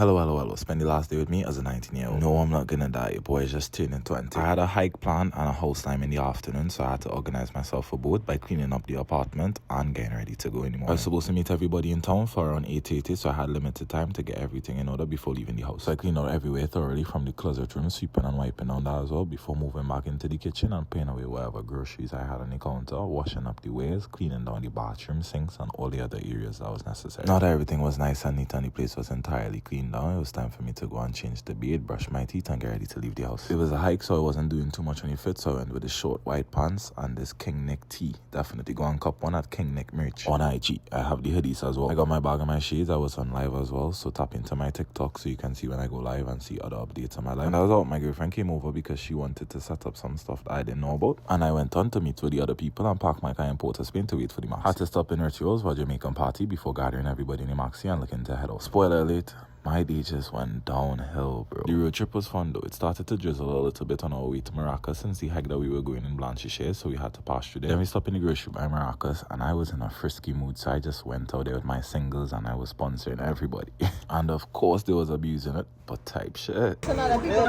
Hello. Spend the last day with me as a 19-year-old. No, I'm not gonna die. Your boy is just turning 20. I had a hike plan and a house time in the afternoon, so I had to organize myself for both by cleaning up the apartment and getting ready to go anymore. I was supposed to meet everybody in town for around 8:80, so I had limited time to get everything in order before leaving the house. So I cleaned out everywhere thoroughly, from the closet room, sweeping and wiping down that as well, before moving back into the kitchen and putting away whatever groceries I had on the counter, washing up the ways, cleaning down the bathroom sinks and all the other areas that was necessary. Now that everything was nice and neat and the place was entirely cleaned down, it was time for me to go and change the bed, brush my teeth and get ready to leave the house. It was a hike, so I wasn't doing too much on the fit, so I went with the short white pants and this Kingnick tee. Definitely go and cop one at Kingnick merch on IG. I have the hoodies as well. I got my bag and my shades. I was on live as well, so tap into my TikTok so you can see when I go live and see other updates on my life. And I was out, my girlfriend came over because she wanted to set up some stuff that I didn't know about, and I went on to meet with the other people and park my car in Port of Spain to wait for the maxi. Had to stop in Rituals for a Jamaican party before gathering everybody in the maxi and looking to head out. Spoiler alert, my day just went downhill, bro. The road trip was fun though. It started to drizzle a little bit on our way to Maracas since the hike that we were going in Blanchisseuse, so we had to pass through there. Then we stopped in the grocery by Maracas and I was in a frisky mood, so I just went out there with my singles and I was sponsoring everybody. And of course there was abuse in it, but type shit. So now the people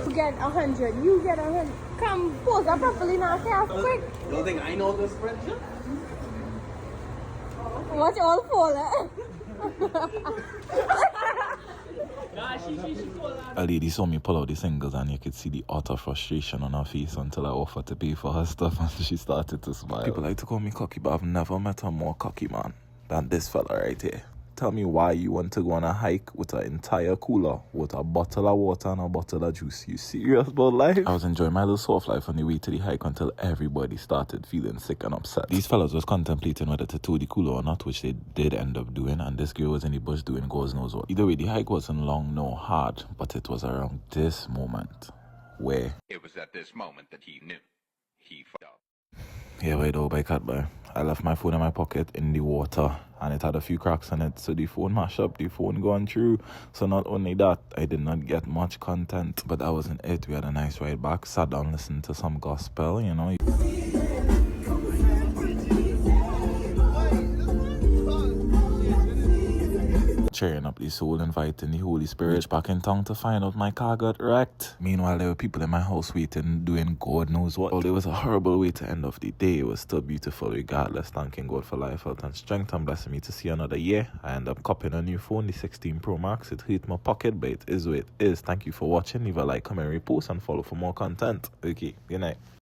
You get 100, you get 100. Come, pose up properly now, say quick. You don't think I know the spreadsheet? Watch all fall, eh? A lady saw me pull out the singles and you could see the utter frustration on her face until I offered to pay for her stuff and she started to smile. People like to call me cocky, but I've never met a more cocky man than this fella right here. Tell me why you want to go on a hike with an entire cooler with a bottle of water and a bottle of juice. You serious about life? I was enjoying my little soft life on the way to the hike until everybody started feeling sick and upset. These fellas was contemplating whether to tow the cooler or not, which they did end up doing, and this girl was in the bush doing God knows what. Either way, the hike wasn't long nor hard, but it was around this moment where... It was at this moment that he knew. He fucked up. Yeah, wait, oh, by cat boy. I left my phone in my pocket in the water and it had a few cracks in it, so the phone mashed up, the phone gone through. So not only that, I did not get much content, but that wasn't it. We had a nice ride back, sat down, listened to some gospel, you know. Cheering up the soul, inviting the Holy Spirit back in town to find out my car got wrecked. Meanwhile, there were people in my house waiting, doing God knows what. Although it was a horrible way to end off the day, it was still beautiful regardless. Thanking God for life, health and strength, and blessing me to see another year. I ended up copying a new phone, the 16 Pro Max. It hit my pocket, but it is what it is. Thank you for watching. Leave a like, comment, repost, and follow for more content. Okay, good night.